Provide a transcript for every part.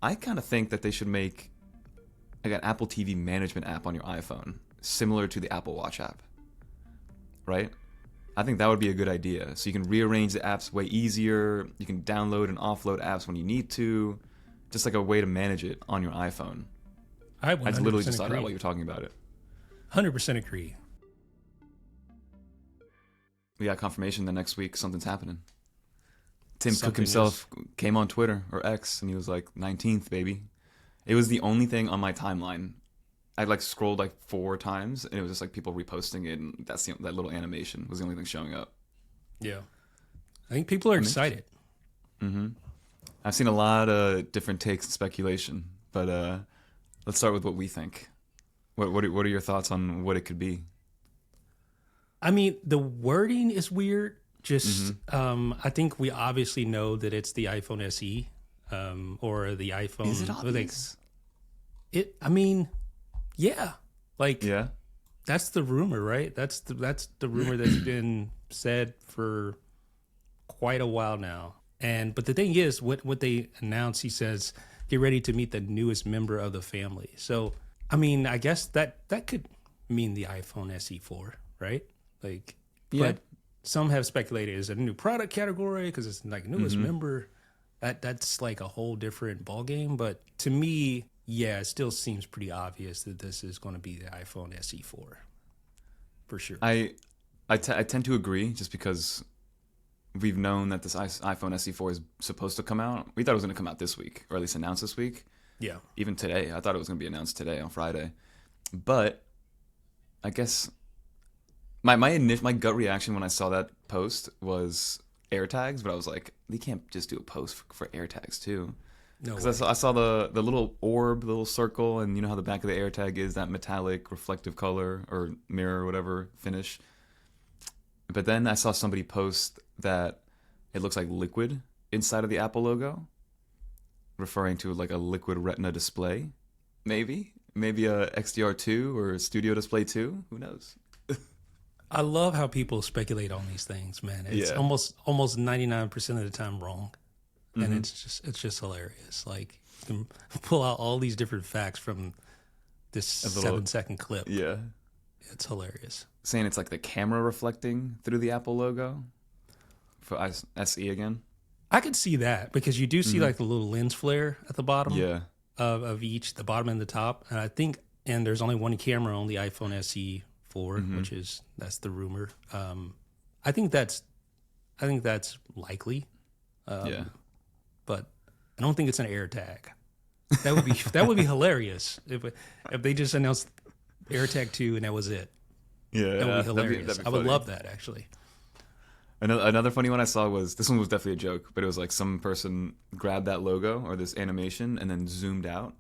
I kind of think that they should make like an Apple TV management app on your iPhone, similar to the Apple Watch app, right? I think that would be a good idea. So you can rearrange the apps way easier. You can download and offload apps when you need to. Just like a way to manage it on your iPhone. I I literally 100% just thought of that agree. while you were talking about it. 100% agree. We got confirmation that next week something's happening. Tim Cook Something himself came on Twitter or X and he was like, 19th, baby. It was the only thing on my timeline. I like scrolled like 4 times and it was just like people reposting it, and that little animation was the only thing showing up. Yeah. I think people are excited. Mm-hmm. I've seen a lot of different takes and speculation, but let's start with what we think. What are your thoughts on what it could be? I mean, the wording is weird. Just, I think we obviously know that it's the iPhone SE, or the iPhone. Is it obvious? I mean, yeah. Like, Yeah. that's the rumor, right? That's the rumor that's been said for quite a while now. But the thing is, what they announced, he says, get ready to meet the newest member of the family. So, I mean, I guess that could mean the iPhone SE4, right? Like, Yeah. but some have speculated is it a new product category because it's like newest member. That's like a whole different ballgame. But to me, yeah, it still seems pretty obvious that this is going to be the iPhone SE4 for sure. I tend to agree just because we've known that this iPhone SE4 is supposed to come out. We thought it was going to come out this week, or at least announced this week. Yeah. Even today. I thought it was going to be announced today on Friday. But I guess my gut reaction when I saw that post was AirTags, but I was like, they can't just do a post for AirTags too. No way. Because I saw the little orb, the little circle, and you know how the back of the AirTag is that metallic reflective color or mirror or whatever finish. But then I saw somebody post that it looks like liquid inside of the Apple logo, referring to like a liquid retina display. Maybe a XDR2 or Studio Display 2. Who knows? I love how people speculate on these things, man. It's Yeah. almost 99% of the time wrong. And it's just hilarious. Like, you can pull out all these different facts from this 7-second clip. Yeah. It's hilarious. Saying it's like the camera reflecting through the Apple logo for SE again. I could see that because you do see like the little lens flare at the bottom Yeah. of each, the bottom and the top. And I think, and there's only one camera on the iPhone SE4, that's the rumor. I think that's likely. Yeah. But I don't think it's an AirTag. That would be hilarious if they just announced AirTag 2 and that was it. Yeah. That would be hilarious. That'd be I would funny. love that, actually. Another funny one I saw was, this one was definitely a joke, but it was like some person grabbed that logo or this animation and then zoomed out,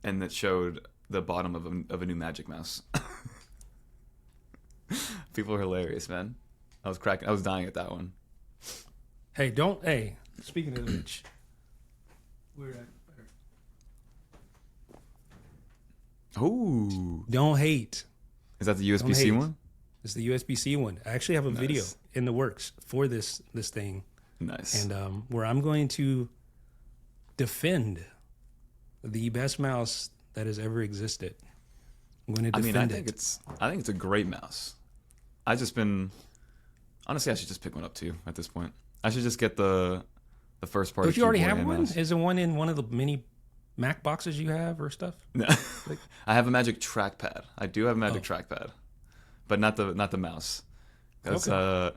and it showed the bottom of a new Magic Mouse. People are hilarious, man. I was dying at that one. Hey, speaking of which, we're at Oh, don't hate. is that the USB-C hate. one? It's the USB-C one. I actually have a video in the works for this thing, Nice. and where I'm going to defend the best mouse that has ever existed. I'm going to defend I think it's a great mouse. Honestly, I should just pick one up too at this point. I should just get the first party. Don't you already keyboard have and one? mouse. Is it one in one of the many Mac boxes you have or stuff? No. I have a Magic Trackpad. I do have a Magic Trackpad, but not the mouse. Okay.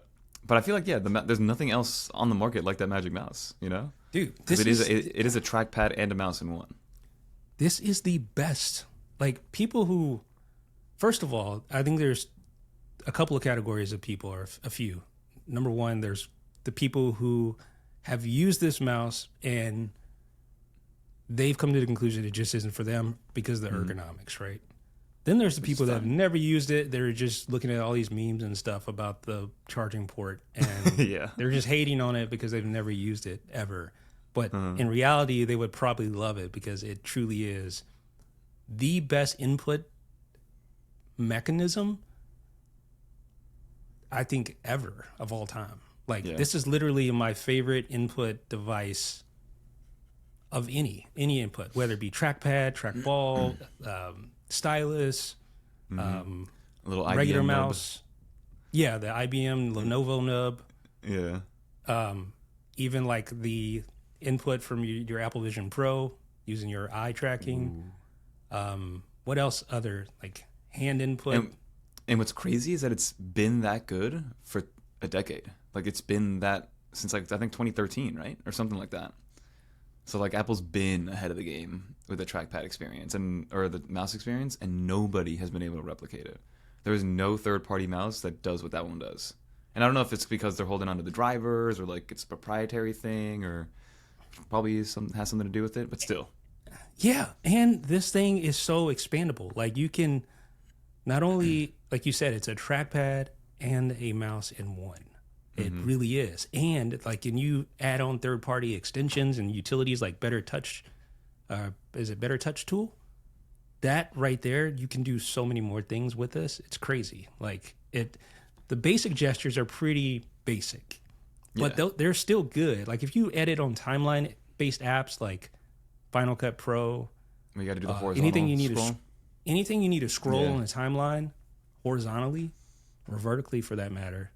But I feel like there's nothing else on the market like that Magic Mouse. You know, Dude, it is a trackpad and a mouse in one. this is the best. Like, people who, first of all, I think there's a couple of categories of people, or a few. Number one, there's the people who have used this mouse and they've come to the conclusion it just isn't for them because of the ergonomics, right? Then there's the people that have never used it. They're just looking at all these memes and stuff about the charging port, and Yeah. they're just hating on it because they've never used it ever. But in reality, they would probably love it because it truly is the best input mechanism, I think, ever of all time. Like, Yeah. this is literally my favorite input device of any input, whether it be trackpad, trackball, stylus, um, A little regular IBM nub. mouse. Yeah, the IBM Lenovo nub. Yeah. Even like the input from your Apple Vision Pro using your eye tracking. What else? Other like hand input. And what's crazy is that it's been that good for a decade. Like it's been that since like I think 2013, right? Or something like that. So like Apple's been ahead of the game with the trackpad experience or the mouse experience, and nobody has been able to replicate it. There is no third-party mouse that does what that one does. And I don't know if it's because they're holding onto the drivers or like it's a proprietary thing or probably has something to do with it, but still. Yeah, and this thing is so expandable. Like you can not only, like you said, it's a trackpad and a mouse in one. It really is. And like, can you add on third-party extensions and utilities like Better Touch? Is it Better Touch tool? That right there, you can do so many more things with this. It's crazy. Like the basic gestures are pretty basic, but they're still good. Like if you edit on timeline-based apps like Final Cut Pro, We got to do the horizontal anything you need to scroll Yeah. on a timeline horizontally or vertically for that matter.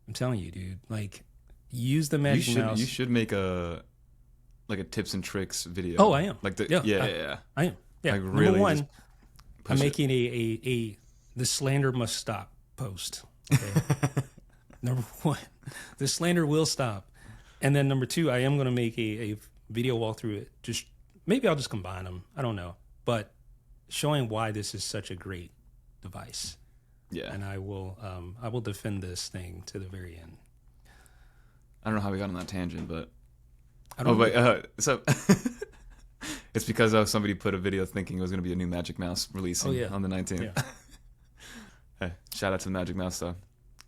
I'm telling you, dude. Like, use the Magic Mouse. You should make a tips and tricks video. Oh, I am. Like the yeah. I am. Yeah. Like Number really one, just I'm push it. making a the slander must stop post. Okay? Number one, the slander will stop. And then number two, I am going to make a video walkthrough. Just maybe I'll just combine them. I don't know, but showing why this is such a great device. Yeah. And I will defend this thing to the very end. I don't know how we got on that tangent, but I don't know. so it's because somebody put a video thinking it was going to be a new Magic Mouse releasing on the 19th. Yeah. Hey, shout out to the Magic Mouse though.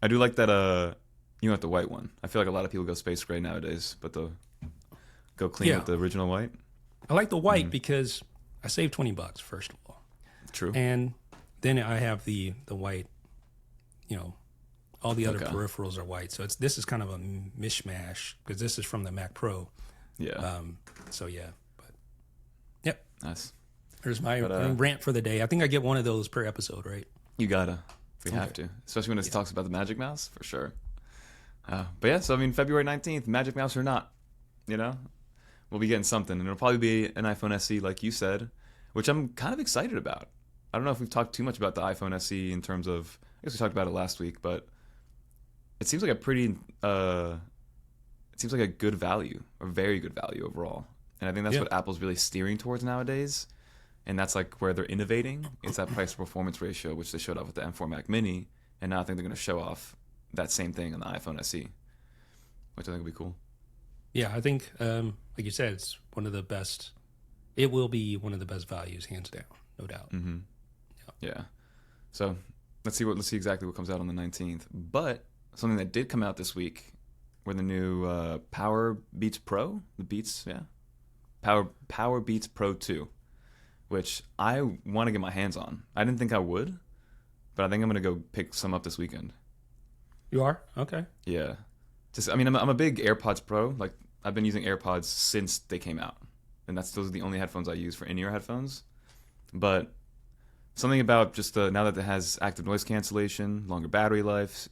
I do like that. You want the white one? I feel like a lot of people go space gray nowadays, but go clean with the original white. I like the white because I saved $20 first of all. True. And then I have the white, all the other peripherals are white. So this is kind of a mishmash because this is from the Mac Pro. Yeah. So yeah, but yep. Nice. There's my rant for the day. I think I get one of those per episode, right? You gotta. We have to, especially when it talks about the Magic Mouse for sure. But yeah, so I mean, February 19th, Magic Mouse or not, we'll be getting something, and it'll probably be an iPhone SE, like you said, which I'm kind of excited about. I don't know if we've talked too much about the iPhone SE in terms of, I guess we talked about it last week, but it seems like it seems like a good value, a very good value overall. And I think that's what Apple's really steering towards nowadays. And that's like where they're innovating. It's that price to performance ratio, which they showed off with the M4 Mac Mini. And now I think they're going to show off that same thing on the iPhone SE, which I think will be cool. Yeah, I think, like you said, it's one of the best. It will be one of the best values, hands down, no doubt. Mm-hmm. Yeah. So let's see exactly what comes out on the 19th. But something that did come out this week were the new Powerbeats Pro. The Beats, Powerbeats Pro 2. Which I want to get my hands on. I didn't think I would, but I think I'm going to go pick some up this weekend. You are? Okay. Yeah. I'm a big AirPods Pro. Like, I've been using AirPods since they came out. And those are the only headphones I use for in-ear headphones. But something about just now that it has active noise cancellation, longer battery life.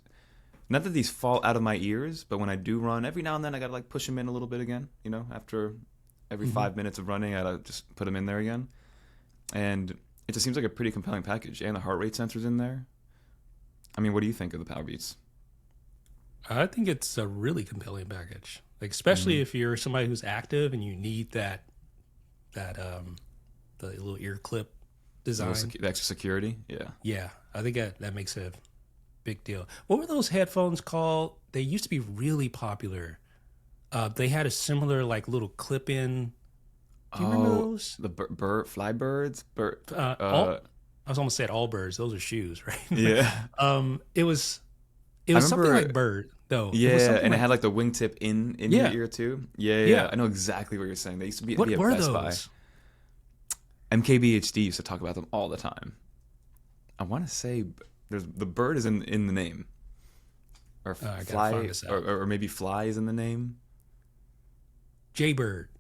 Not that these fall out of my ears, but when I do run, every now and then I got to like push them in a little bit again. After every 5 minutes of running, I got to just put them in there again. And it just seems like a pretty compelling package. And the heart rate sensor's in there. I mean, what do you think of the Powerbeats? I think it's a really compelling package. Like, especially if you're somebody who's active and you need the little ear clip design. The extra security? Yeah. Yeah. I think that makes a big deal. What were those headphones called? They used to be really popular. They had a similar, like, little clip-in. Do you remember those? The Flybirds? I was almost said Allbirds. Those are shoes, right? Yeah. It was something like bird, though. Yeah, and it had like the wingtip in your ear too. Yeah. I know exactly what you're saying. They used to be What at were Best those? Buy. MKBHD used to talk about them all the time. I want to say the bird is in the name, or fly, or maybe fly is in the name. Jaybird.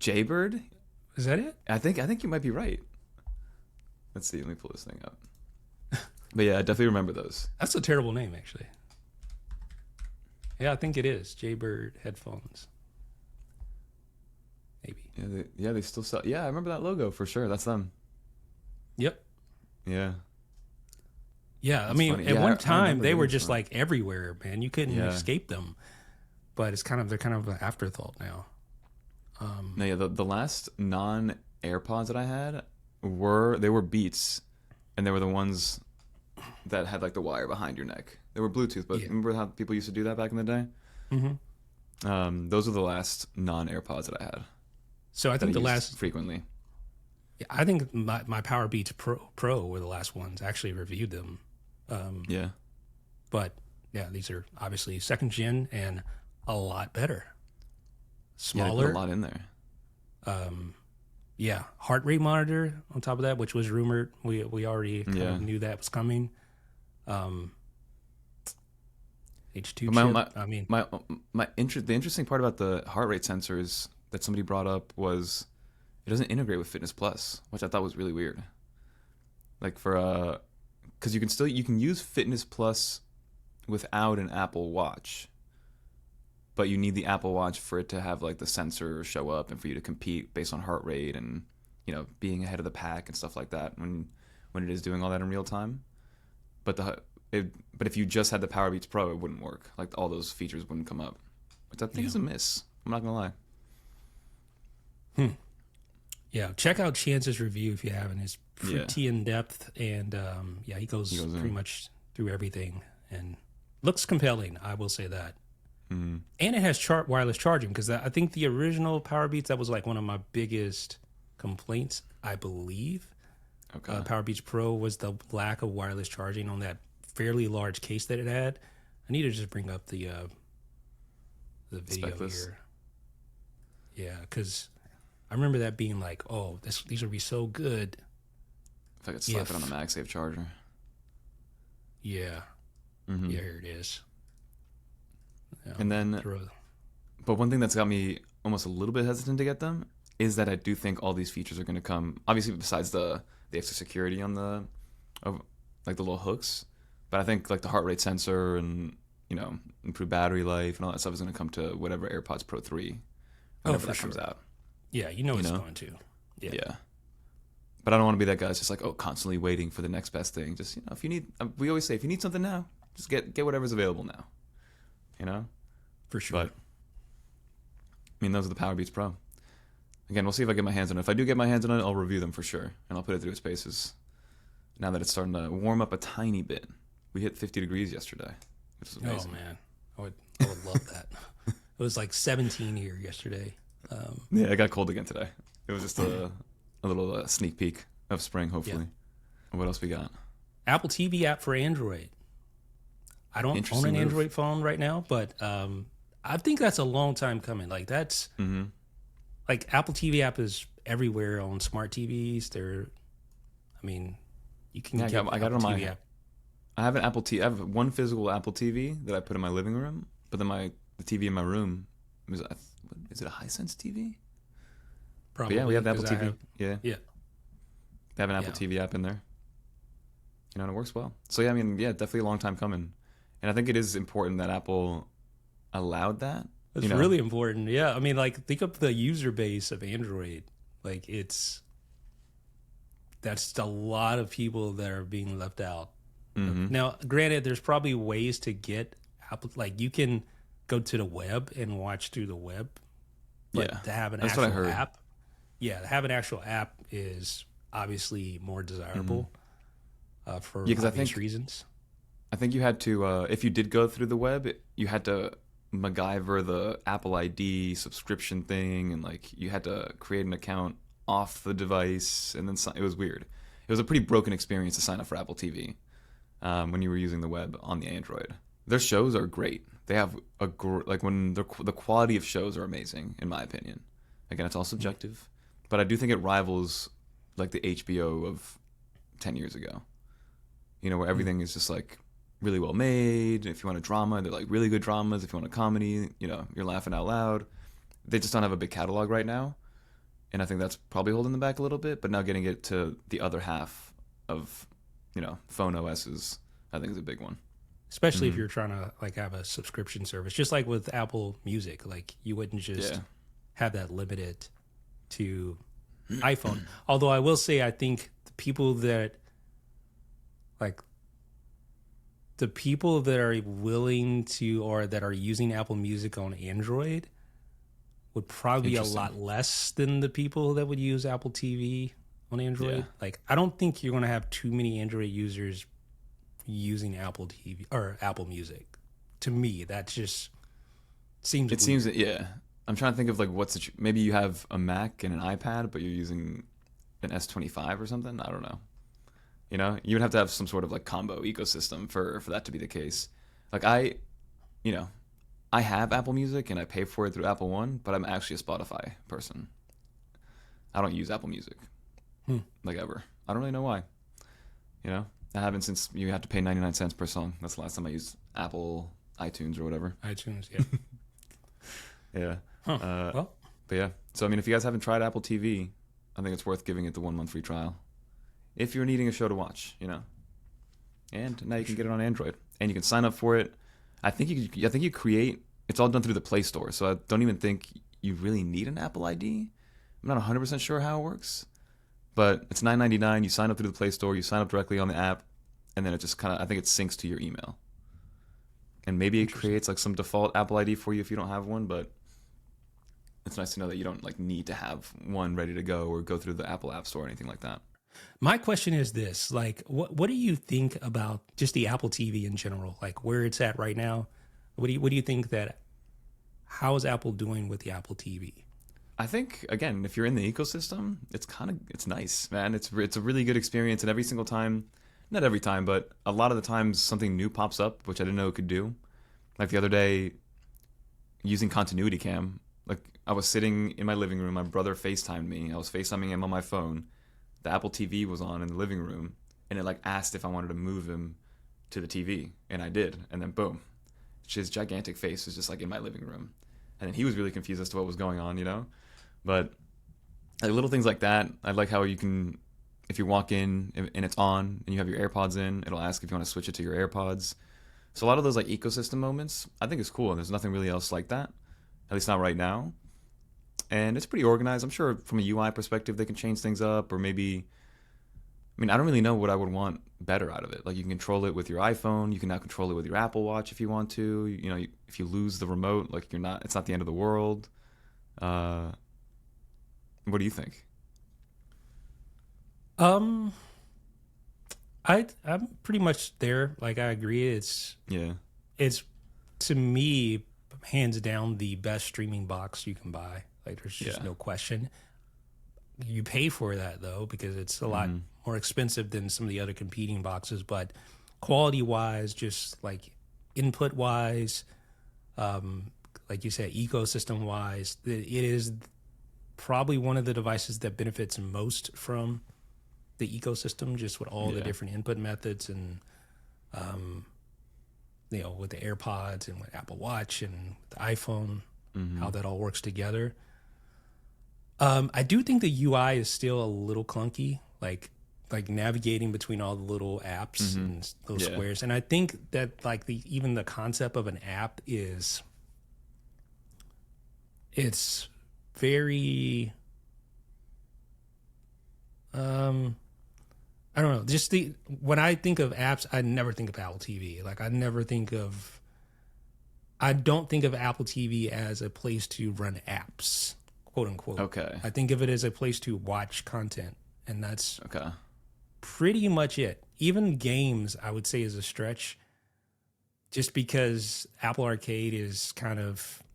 Jaybird. Is that it? I think you might be right. Let's see. Let me pull this thing up. But yeah, I definitely remember those. That's a terrible name, actually. Yeah, I think it is Jaybird headphones. Maybe. Yeah, they still sell. Yeah, I remember that logo for sure. That's them. Yep. Yeah. Yeah, That's funny. at Yeah, one I time remember they were reading just some. like everywhere, man. You couldn't Yeah. escape them. But they're kind of an afterthought now. No, yeah, the last non AirPods that I had were Beats, and they were the ones that had like the wire behind your neck. They were Bluetooth, but Yeah. remember how people used to do that back in the day? Those are the last non AirPods that I had. So I That think I the used last, frequently. I think my Powerbeats Pro were the last ones. I actually reviewed them. Yeah. But yeah, these are obviously second gen and a lot better. Yeah, they put Smaller. a lot in there. Yeah, heart rate monitor on top of that, which was rumored. We already kind Yeah. of knew that was coming. H2 But chip. my I mean, the interesting part about the heart rate sensors that somebody brought up was it doesn't integrate with Fitness Plus, which I thought was really weird. Like for because you can use Fitness Plus without an Apple Watch, but you need the Apple Watch for it to have like the sensor show up and for you to compete based on heart rate and being ahead of the pack and stuff like that when it is doing all that in real time. But but if you just had the Powerbeats Pro, it wouldn't work. Like all those features wouldn't come up, which I think is a miss. I'm not gonna lie. yeah, check out Chance's review if you haven't. It's Yeah. pretty in depth, and he goes in. pretty much through everything and looks compelling. I will say that. And it has wireless charging because I think the original Powerbeats, that was like one of my biggest complaints, I believe. Okay. Powerbeats Pro was the lack of wireless charging on that fairly large case that it had. I need to just bring up the video Spec list. here. Yeah, because I remember that being like, oh, these would be so good. If I could slap it on the MagSafe charger. Yeah. Mm-hmm. Yeah, here it is. Yeah, And then, throw- but one thing that's got me almost a little bit hesitant to get them is that I do think all these features are going to come. Obviously, besides the extra security on like the little hooks, but I think like the heart rate sensor and improved battery life and all that stuff is going to come to whatever AirPods Pro 3 whenever that comes out. Yeah, it's going to. Yeah. But I don't want to be that guy that's just like, constantly waiting for the next best thing. Just, if you need, we always say, if you need something now, just get whatever's available now. For sure. But, I mean, those are the Powerbeats Pro. Again, we'll see if I get my hands on it. If I do get my hands on it, I'll review them for sure. And I'll put it through its paces. Now that it's starting to warm up a tiny bit. We hit 50 degrees yesterday, which is amazing. Oh, man. I would love that. It was like 17 here yesterday. Yeah, it got cold again today. It was just a little sneak peek of spring, hopefully. Yeah. What else we got? Apple TV app for Android. I don't own Interesting an move. Android phone right now, but I think that's a long time coming. Like that's like Apple TV app is everywhere on smart TVs. You can get I got it on Apple my TV app. I have an Apple TV. I have one physical Apple TV that I put in my living room, but then the TV in my room is it a Hisense TV? Probably. But yeah, we have the Apple 'cause I TV. have- Yeah, yeah. they have an Apple TV app in there. And it works well. So yeah, definitely a long time coming, and I think it is important that Apple allowed that. It's really important. Yeah, like think of the user base of Android. Like that's a lot of people that are being left out. Now, granted, there's probably ways to get Apple. Like you can go to the web and watch through the web, but Yeah, to have an that's what I actual heard. app, to have an actual app is obviously more desirable for 'cause I obvious think- reasons. I think you had to, if you did go through the web, you had to MacGyver the Apple ID subscription thing, and like you had to create an account off the device, and then it was weird. It was a pretty broken experience to sign up for Apple TV when you were using the web on the Android. Their shows are great. They have the quality of shows are amazing, in my opinion. Again, it's all subjective, but I do think it rivals like the HBO of 10 years ago. Where everything is just like really well made. If you want a drama, they're like really good dramas. If you want a comedy, you're laughing out loud. They just don't have a big catalog right now. and I think that's probably holding them back a little bit. But now getting it to the other half of, phone OSs, I think is a big one. Especially if you're trying to like have a subscription service, just like with Apple Music, like you wouldn't just Yeah. have that limited to iPhone. Although I will say, I think like the people that are willing to or that are using Apple Music on Android would probably be a Interesting. lot less than the people that would use Apple TV on Android. Yeah. Like I don't think you're going to have too many Android users using Apple TV or Apple Music. To me, that just seems It weird. seems that, yeah. I'm trying to think of like maybe you have a Mac and an iPad, but you're using an S25 or something. I don't know. You would have to have some sort of like combo ecosystem for that to be the case. Like you know, I have Apple Music and I pay for it through Apple One, but I'm actually a Spotify person. I don't use Apple Music like ever. I don't really know why. I haven't since you had to pay 99 cents per song. That's the last time I used Apple iTunes or whatever. iTunes, yeah. Yeah. Huh. Well, But yeah. So I mean, if you guys haven't tried Apple TV, I think it's worth giving it the 1 month free trial. If you're needing a show to watch, And now you can get it on Android, and you can sign up for it. I think you create. It's all done through the Play Store, so I don't even think you really need an Apple ID. I'm not 100% sure how it works, but it's $9.99. You sign up through the Play Store. You sign up directly on the app, and then it just I think it syncs to your email, and maybe it creates like some default Apple ID for you if you don't have one. But it's nice to know that you don't like need to have one ready to go or go through the Apple App Store or anything like that. my question is this: like, what do you think about just the Apple TV in general? Like, where it's at right now? What do you think that? How is Apple doing with the Apple TV? I think again, if you're in the ecosystem, it's nice, man. It's a really good experience, and every single time, not every time, but a lot of the times something new pops up, which I didn't know it could do. Like the other day, using Continuity Cam, like I was sitting in my living room, my brother FaceTimed me. I was FaceTiming him on my phone. The Apple TV was on in the living room, and it like asked if I wanted to move him to the TV, and I did, and then boom, his gigantic face was just like in my living room, and then he was really confused as to what was going on. But like little things like that, I like how you can, if you walk in and it's on and you have your AirPods in, it'll ask if you want to switch it to your AirPods. So a lot of those like ecosystem moments, I think is cool, and there's nothing really else like that, at least not right now. And it's pretty organized. I'm sure from a UI perspective, they can change things up, or maybe, I mean, I don't really know what I would want better out of it. Like you can control it with your iPhone. You can now control it with your Apple Watch if you want to. If you lose the remote, like it's not the end of the world. What do you think? I'm pretty much there. Like I agree. It's to me hands down the best streaming box you can buy. Like there's just no question. You pay for that though because it's a lot more expensive than some of the other competing boxes. But quality wise, just like input wise, like you said, ecosystem wise, it is probably one of the devices that benefits most from the ecosystem, just with all the different input methods and with the AirPods and with Apple Watch and the iPhone, how that all works together. I do think the UI is still a little clunky, like navigating between all the little apps and those squares. And I think that like even the concept of an app it's very I don't know. Just when I think of apps, I never think of Apple TV. Like I don't think of Apple TV as a place to run apps, quote unquote. Okay. I think of it as a place to watch content, and that's Okay. pretty much it. Even games, I would say, is a stretch, just because Apple Arcade is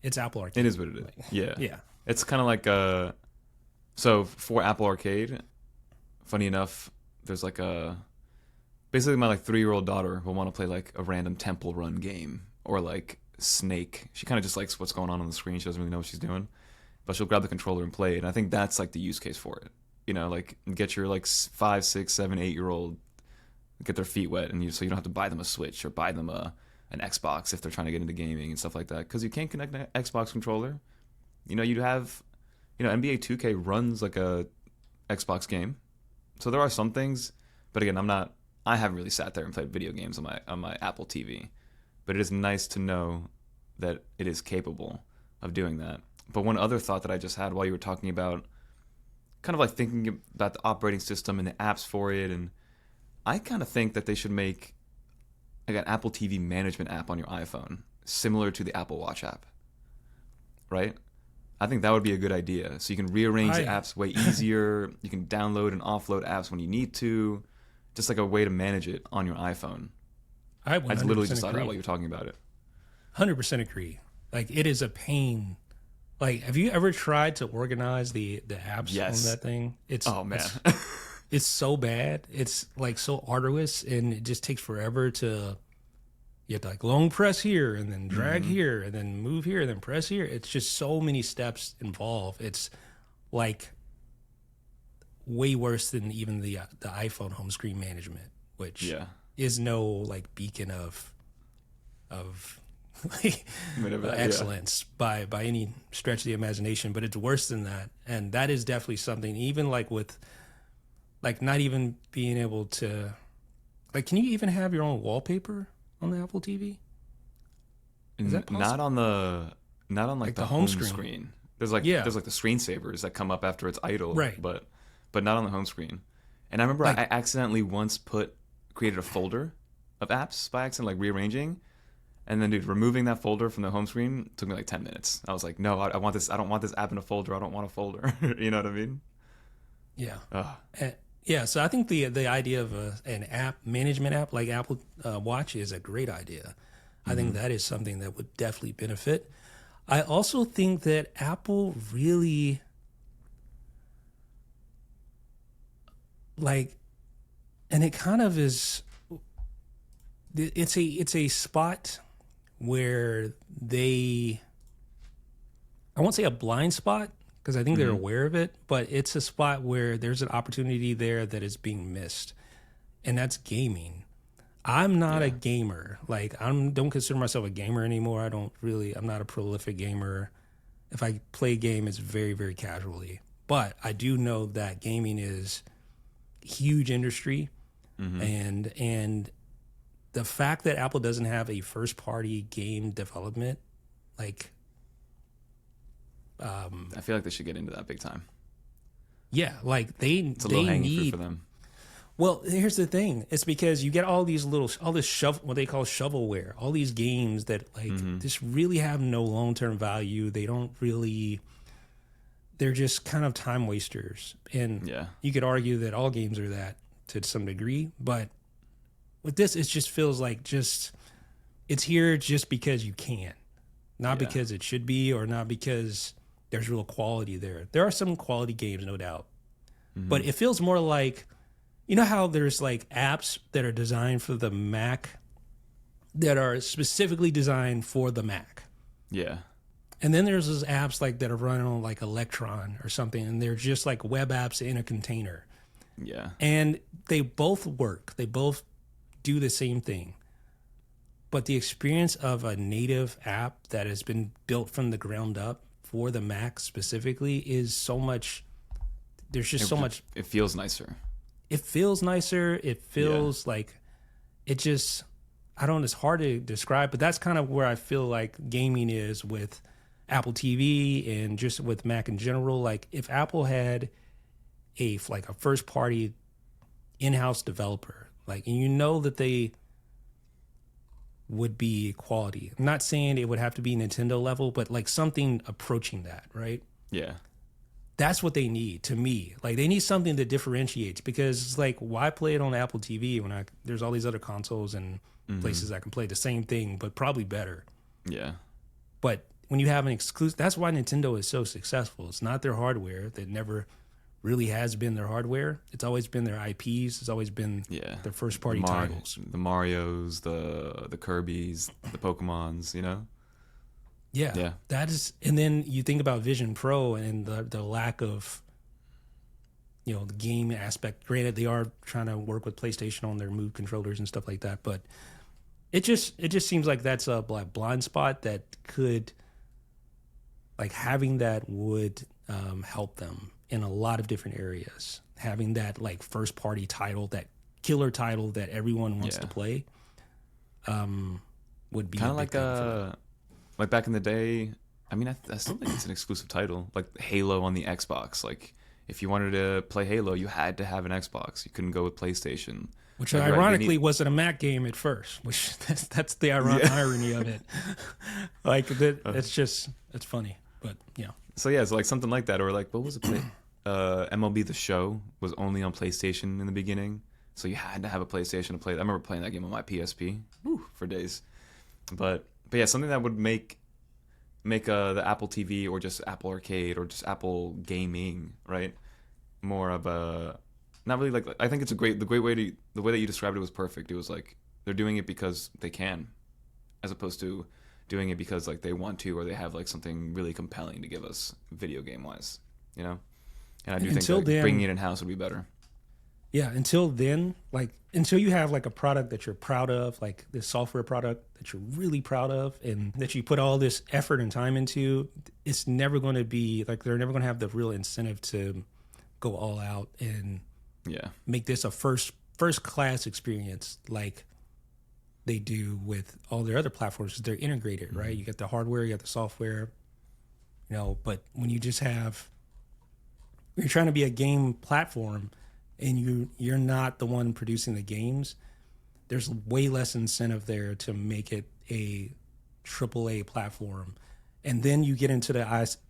it's Apple Arcade. It is what it is. Yeah. Yeah. It's kind of like so for Apple Arcade, funny enough, there's like basically my like 3-year-old daughter will want to play like a random Temple Run game or like Snake. She kind of just likes what's going on the screen. She doesn't really know what she's doing, but she'll grab the controller and play it. And I think that's like the use case for it. Like get your like 5, 6, 7, 8-year-old get their feet wet, and so you don't have to buy them a Switch or buy them an Xbox if they're trying to get into gaming and stuff like that, because you can't connect an Xbox controller. You'd have NBA 2K runs like a Xbox game, so there are some things. But again, I haven't really sat there and played video games on my Apple TV. But it is nice to know that it is capable of doing that. But one other thought that I just had while you were talking about, kind of like thinking about the operating system and the apps for it, and I kind of think that they should make like an Apple TV management app on your iPhone, similar to the Apple Watch app, right? I think that would be a good idea. So you can rearrange the apps way easier. You can download and offload apps when you need to, just like a way to manage it on your iPhone. I literally just thought agree. about while you're talking about it. 100% agree. Like, it is a pain. Like, have you ever tried to organize the apps Yes. on that thing? Oh man, It's so bad. It's like so arduous, and it just takes forever to. You have to like long press here, and then drag here, and then move here, and then press here. It's just so many steps involved. It's like way worse than even the iPhone home screen management, which yeah. is no like beacon of like excellence by any stretch of the imagination, but it's worse than that. And that is definitely something, even like with like not even being able to like, can you even have your own wallpaper on the Apple TV? Is that possible? Not on like the home screen. There's like the screensavers that come up after it's idle, right? But not on the home screen. And I remember like, I accidentally once created a folder of apps by accident, like rearranging. And then, dude, removing that folder from the home screen took me like 10 minutes. I was like, no, I want this. I don't want this app in a folder. I don't want a folder. You know what I mean? Yeah. Yeah. So I think the idea of an app management app like Apple Watch is a great idea. I think that is something that would definitely benefit. I also think that Apple really like, and it kind of is. It's a spot where I won't say a blind spot because I think they're aware of it, but it's a spot where there's an opportunity there that is being missed, and that's gaming. I'm not a gamer. Like, don't consider myself a gamer anymore. I'm not a prolific gamer. If I play a game, it's very, very casually. But I do know that gaming is a huge industry, and the fact that Apple doesn't have a first-party game development, like, I feel like they should get into that big time. Yeah, like it's a low-hanging fruit for them. Well, here's the thing: it's because you get all this what they call shovelware, all these games that like just really have no long-term value. They don't really. They're just kind of time wasters, and you could argue that all games are that to some degree, but with this, it just feels like it's here just because you can, not because it should be, or not because there's real quality there. There are some quality games, no doubt, but it feels more like, you know how there's like apps that are designed for the Mac that are specifically designed for the Mac. Yeah. And then there's those apps like that are running on like Electron or something, and they're just like web apps in a container. Yeah. And they both work. They both do the same thing. But the experience of a native app that has been built from the ground up for the Mac specifically is so much. There's just so much. It feels nicer. It feels nicer. It feels like it just. I don't know. It's hard to describe, but that's kind of where I feel like gaming is with Apple TV and just with Mac in general. Like, if Apple had a first party in-house developer, like, and you know that they would be quality. I'm not saying it would have to be Nintendo level, but like something approaching that, right? Yeah. That's what they need, to me. Like, they need something that differentiates, because it's like, why play it on Apple TV when there's all these other consoles and places I can play the same thing, but probably better. Yeah. But when you have an exclusive, that's why Nintendo is so successful. It's not their hardware. That never really has been their hardware. It's always been their IPs. It's always been their first party titles. The Marios, the Kirbys, the Pokemons, you know? Yeah. That is, and then you think about Vision Pro and the lack of, the game aspect. Granted, they are trying to work with PlayStation on their Move controllers and stuff like that, but it just seems like that's a blind spot that could, like, having that would help them in a lot of different areas. Having that like first party title, that killer title that everyone wants Yeah. to play, would be Kind a of big thing for them. like back in the day. I mean, I still think it's an exclusive title, like Halo on the Xbox. Like, if you wanted to play Halo, you had to have an Xbox. You couldn't go with PlayStation. Which Like, right, they ironically need. wasn't a Mac game at first, which that's the Yeah. irony of it. Like that, it's funny, but yeah. So yeah, it's like something like that, or like what was it? MLB The Show was only on PlayStation in the beginning, so you had to have a PlayStation to play. I remember playing that game on my PSP for days. But yeah, something that would make the Apple TV or just Apple Arcade or just Apple Gaming, right? More of a not really like I think it's the great way to the way that you described it was perfect. It was like they're doing it because they can, as opposed to doing it because like they want to or they have like something really compelling to give us video game wise, you know. And I do think Until that bringing then, it in house would be better. yeah, until then, like until you have like a product that you're proud of, like this software product that you're really proud of and that you put all this effort and time into, it's never going to be like they're never going to have the real incentive to go all out and Yeah, make this a first class experience like they do with all their other platforms. They're integrated, right? You got the hardware, you got the software, but when you just have you're trying to be a game platform and you're not the one producing the games, there's way less incentive there to make it a AAA platform. And then you get into the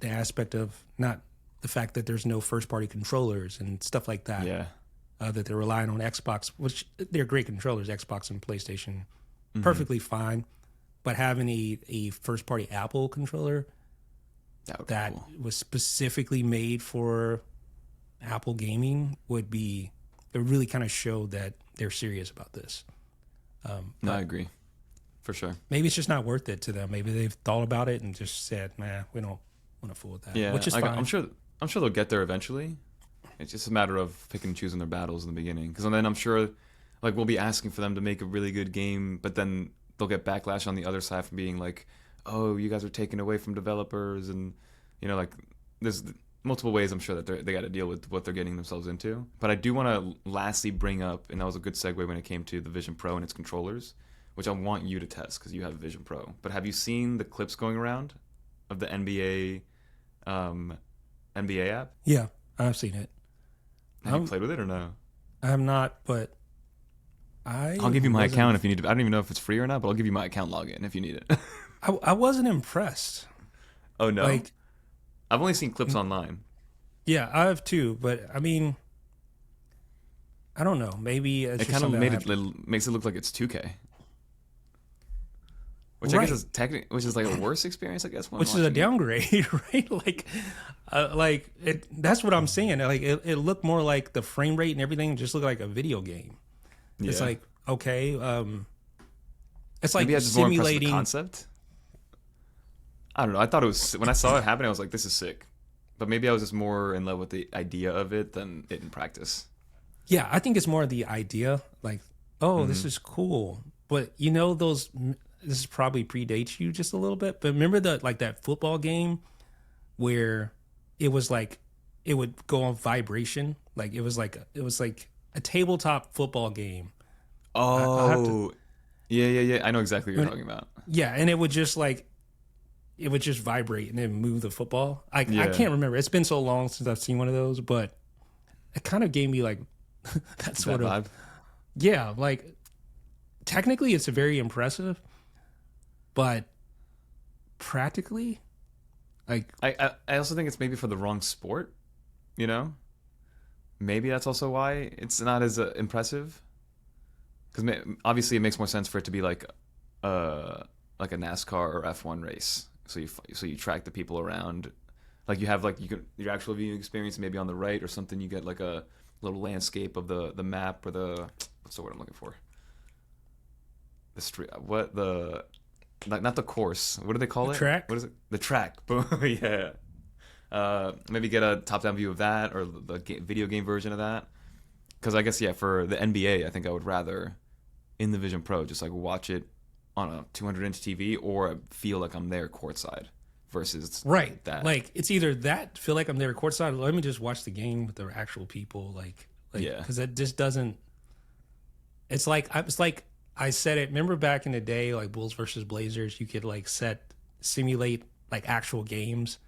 aspect of not the fact that there's no first party controllers and stuff like that. yeah, That they're relying on Xbox, which they're great controllers, Xbox and PlayStation, perfectly fine. But having a first party Apple controller that would be that cool. was specifically made for Apple gaming would be it really kind of showed that they're serious about this. No, I agree, for sure. Maybe it's just not worth it to them. Maybe they've thought about it and just said, "Nah, we don't want to fool with that," Yeah, which is like, fine. I'm sure they'll get there eventually. It's just a matter of picking and choosing their battles in the beginning. Because then I'm sure, like, we'll be asking for them to make a really good game, but then they'll get backlash on the other side from being like, "Oh, you guys are taking away from developers," and like there's multiple ways I'm sure that they got to deal with what they're getting themselves into. But I do want to lastly bring up, and that was a good segue when it came to the Vision Pro and its controllers, which I want you to test because you have a Vision Pro. But have you seen the clips going around of the NBA app? Yeah, I've seen it. Have you played with it or no? I have not, but I'll give you my account if you need to. I don't even know if it's free or not, but I'll give you my account login if you need it. I wasn't impressed. Oh no, Like, I've only seen clips online. yeah, I have too, but I mean, I don't know. Maybe it's It just kind of something makes it look like it's 2K, which I Right. guess is which is like a worse experience, I guess. When which is a watching it. downgrade, right? Like it. That's what I'm saying. Like it looked more like the frame rate and everything just looked like a video game. It's Yeah. like okay, it's like Maybe I was just more impressed with the simulating. concept. I don't know. I thought it was when I saw it happen, I was like, "This is sick," but maybe I was just more in love with the idea of it than it in practice. Yeah, I think it's more the idea. Like, oh, this Mm-hmm. is cool, but those. This is probably predates you just a little bit, but remember that football game where it was like it would go on vibration, like it was like a tabletop football game. I'll have Oh, yeah. I know exactly what you're talking about. Yeah, and it would just vibrate and then move the football. I Yeah. can't remember. It's been so long since I've seen one of those, but it kind of gave me like that sort That of vibe. yeah. Like technically, it's very impressive, but practically, like I also think it's maybe for the wrong sport. You know, maybe that's also why it's not as impressive. Because obviously it makes more sense for it to be like a NASCAR or F1 race. So you track the people around, like you have like your actual viewing experience maybe on the right or something. You get like a little landscape of the map or what's the word I'm looking for? The street. What the not the course. What do they call it? track. What is it? The track. Boom. Yeah. Maybe get a top-down view of that or the video game version of that. Because I guess for the NBA, I think I would rather in the Vision Pro just like watch it on a 200-inch TV or feel like I'm there courtside. versus Right. that. Like it's either that feel like I'm there courtside. Or let me just watch the game with the actual people. Like Yeah. because that just doesn't. It's like I said it. Remember back in the day, like Bulls versus Blazers, you could like simulate like actual games,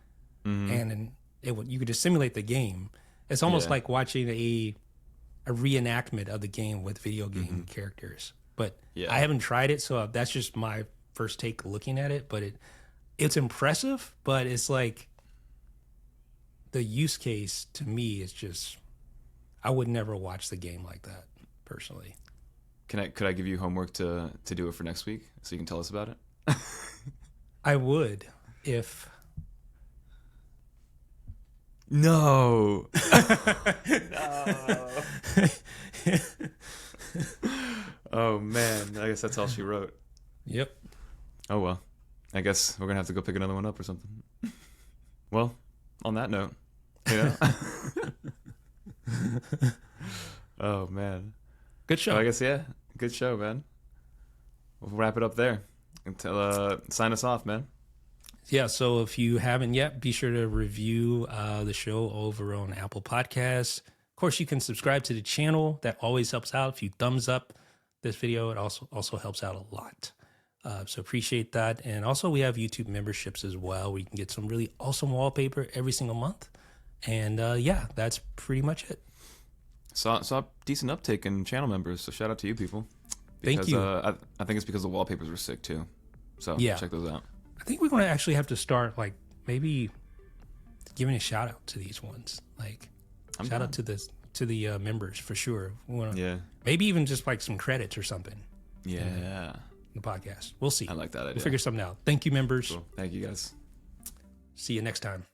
and then you could just simulate the game. It's almost Yeah. like watching a reenactment of the game with video game characters. But Yeah. I haven't tried it, so that's just my first take looking at it. But it's impressive, but it's like the use case to me is just I would never watch the game like that personally. Could I give you homework to do it for next week so you can tell us about it? I would if No. Oh man, I guess that's all she wrote. Yep. Oh well, I guess we're gonna have to go pick another one up or something. Well, on that note, yeah. Oh man. Good show. I guess yeah. Good show, man. We'll wrap it up there. Until sign us off, man. Yeah, so if you haven't yet, be sure to review the show over on Apple Podcasts. Of course, you can subscribe to the channel. That always helps out. If you thumbs up this video, it also helps out a lot. So appreciate that. And also, we have YouTube memberships as well, where you can get some really awesome wallpaper every single month. And yeah, that's pretty much it. Saw a decent uptake in channel members, so shout out to you people. Thank you. I think it's because the wallpapers were sick too. So Yeah. check those out. I think we're going to actually have to start, like, maybe giving a shout out to these ones. Like, shout out to the members for sure. We wanna, Yeah. Maybe even just like some credits or something Yeah. in the podcast. We'll see. I like that idea. We'll figure something out. Thank you, members. Cool. Thank you guys. See you next time.